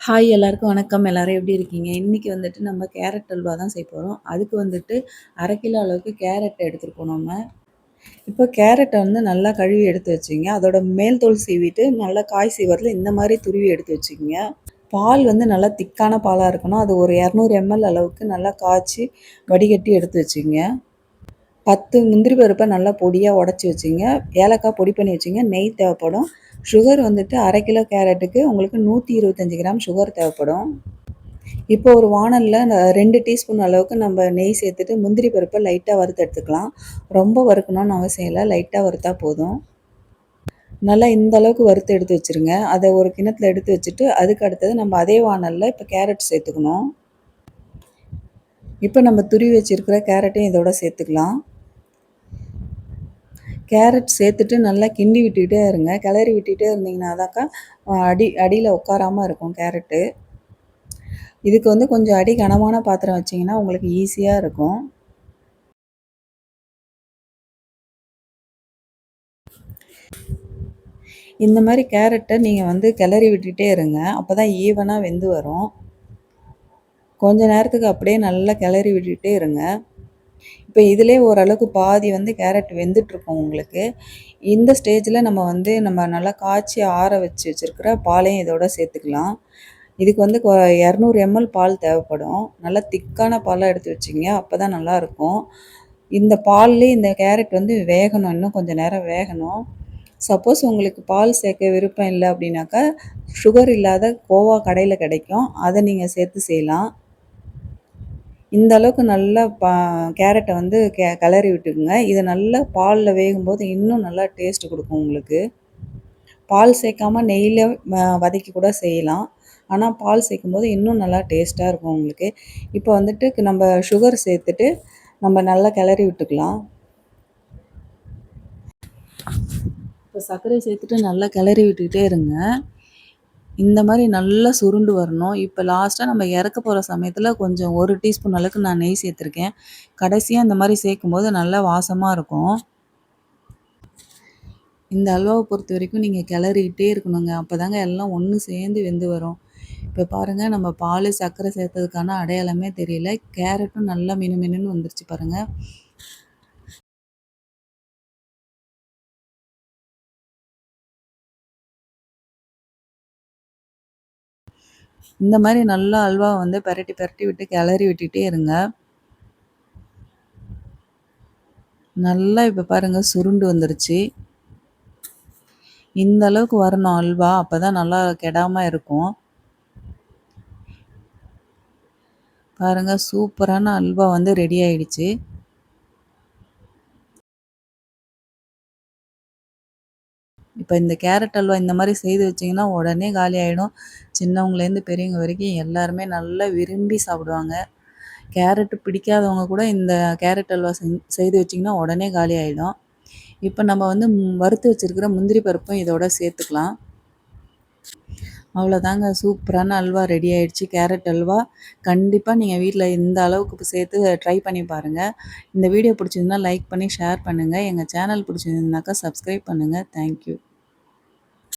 Hi எல்லாருக்கும் வணக்கம். எல்லாரும் எப்படி இருக்கீங்க? இன்னைக்கு வந்துட்டு நம்ம கேரட் அல்வா தான் செய்ய போறோம். அதுக்கு வந்துட்டு 1/2 கிலோ அளவுக்கு கேரட் எடுத்துருக்கோம் நம்ம. இப்போ கேரட்ட வந்து நல்லா கழுவி எடுத்து வச்சுக்கங்க. அதோட மேல் தோல் சீவிட்டு நல்லா காய் சீவுறதுல இந்த மாரி துருவி எடுத்து வச்சுக்கங்க. பால் வந்து நல்லா திக்கான பாலா இருக்கணும். அது ஒரு 200 ml அளவுக்கு நல்லா காய்ச்சி வடிகட்டி எடுத்து வச்சுக்கங்க. 10 முந்திரி பருப்பை நல்லா பொடியாக உடச்சி வச்சுங்க. ஏலக்காய் பொடி பண்ணி வச்சுங்க. நெய் தேவைப்படும். சுகர் வந்துட்டு 1/2 கிலோ கேரட்டுக்கு உங்களுக்கு 125 கிராம் சுகர் தேவைப்படும். இப்போ ஒரு வானலில் 2 டீஸ்பூன் அளவுக்கு நம்ம நெய் சேர்த்துட்டு முந்திரி பருப்பை லைட்டாக வறுத்து எடுத்துக்கலாம். ரொம்ப வறுக்கணும்னு அவசியம் இல்லை, லைட்டாக வறுத்தா போதும். நல்லா இந்த அளவுக்கு வறுத்து எடுத்து வச்சுருங்க. அதை ஒரு கிண்ணத்தில் எடுத்து வச்சுட்டு அதுக்கு அடுத்தது நம்ம அதே வானலில் இப்போ கேரட் சேர்த்துக்கணும். இப்போ நம்ம துருவி வச்சுருக்கிற கேரட்டையும் இதோட சேர்த்துக்கலாம். கேரட் சேர்த்துட்டு நல்லா கிண்டி விட்டுக்கிட்டே இருங்க. கிளறி விட்டுகிட்டே இருந்தீங்கன்னா தாக்கா அடியில் உட்காராமல் இருக்கும் கேரட்டு. இதுக்கு வந்து கொஞ்சம் அடி கனமான பாத்திரம் வச்சிங்கன்னா உங்களுக்கு ஈஸியாக இருக்கும். இந்த மாதிரி கேரட்டை நீங்கள் வந்து கிளறி விட்டுகிட்டே இருங்க. அப்போ தான் ஈவனாக வெந்து வரும். கொஞ்ச நேரத்துக்கு அப்படியே நல்லா கிளறி விட்டுகிட்டே இருங்க. இப்போ இதிலே ஓரளவுக்கு பாதி வந்து கேரட் வெந்துட்டுருக்கும் உங்களுக்கு. இந்த ஸ்டேஜில் நம்ம நல்லா காய்ச்சி ஆற வச்சுருக்கிற பாலையும் இதோட சேர்த்துக்கலாம். இதுக்கு வந்து 200 ml பால் தேவைப்படும். நல்லா திக்கான பாலாக எடுத்து வச்சிங்க. அப்போ தான் நல்லாயிருக்கும். இந்த பால்லே இந்த கேரட் வந்து வேகணும், இன்னும் கொஞ்சம் நேரம் வேகணும். சப்போஸ் உங்களுக்கு பால் சேர்க்க விருப்பம் இல்லை அப்படின்னாக்கா சுகர் இல்லாத கோவா கடையில் கிடைக்கும், அதை நீங்கள் சேர்த்து செய்யலாம். இந்த அளவுக்கு நல்லா கேரட்டை வந்து கிளறி விட்டுக்குங்க. இது நல்லா பாலில் வேகும்போது இன்னும் நல்லா டேஸ்ட் கொடுக்கும் உங்களுக்கு. பால் சேர்க்காம நெய்யில் வதக்கி கூட செய்யலாம். ஆனால் பால் சேர்க்கும்போது இன்னும் நல்லா டேஸ்ட்டாக இருக்கும் உங்களுக்கு. இப்போ வந்துட்டு நம்ம சுகர் சேர்த்துட்டு நம்ம நல்லா கிளறி விட்டுக்கலாம். இப்போ சர்க்கரை சேர்த்துட்டு நல்லா கிளறி விட்டுக்கிட்டே இருங்க. இந்த மாதிரி நல்லா சுருண்டு வரணும். இப்போ லாஸ்ட்டாக நம்ம இறக்க போகிற சமயத்தில் கொஞ்சம் 1 டீஸ்பூன் அளவுக்கு நான் நெய் சேர்த்துருக்கேன். கடைசியாக இந்த மாதிரி சேர்க்கும்போது நல்லா வாசமாக இருக்கும். இந்த அல்வாவை பொறுத்த வரைக்கும் நீங்கள் கிளறிக்கிட்டே இருக்கணுங்க. அப்போ தாங்க எல்லாம் ஒன்று சேர்ந்து வெந்து வரும். இப்போ பாருங்கள், நம்ம பால் சர்க்கரை சேர்த்ததுக்கான அடையாளமே தெரியல. கேரட்டும் நல்லா மினுமினுன்னு வந்துருச்சு பாருங்கள். இந்த மாதிரி நல்லா அல்வா வந்து பெரட்டி பெரட்டி விட்டு கிளறி விட்டுகிட்டே இருங்க. நல்லா இப்போ பாருங்கள் சுருண்டு வந்துருச்சு. இந்த அளவுக்கு வரணும் அல்வா. அப்போ தான் நல்லா கெடாமல் இருக்கும். பாருங்கள், சூப்பரான அல்வா வந்து ரெடி ஆயிடுச்சு. இப்போ இந்த கேரட் அல்வா இந்த மாதிரி செய்து வச்சிங்கன்னா உடனே காலி ஆகிடும். சின்னவங்கலேருந்து பெரியவங்க வரைக்கும் எல்லாருமே நல்லா விரும்பி சாப்பிடுவாங்க. கேரட்டு பிடிக்காதவங்க கூட இந்த கேரட் அல்வா செய்து வச்சிங்கன்னா உடனே காலி ஆகிடும். இப்போ நம்ம வந்து வறுத்து வச்சுருக்கிற முந்திரி பருப்பும் இதோட சேர்த்துக்கலாம். அவ்வளோதாங்க, சூப்பரான அல்வா ரெடி ஆயிடுச்சு. கேரட் அல்வா கண்டிப்பாக நீங்கள் வீட்டில் இந்த அளவுக்கு சேர்த்து ட்ரை பண்ணி பாருங்கள். இந்த வீடியோ பிடிச்சிருந்தா லைக் பண்ணி ஷேர் பண்ணுங்கள். எங்கள் சேனல் பிடிச்சிருந்தாக்கா சப்ஸ்கிரைப் பண்ணுங்கள். தேங்க்யூ.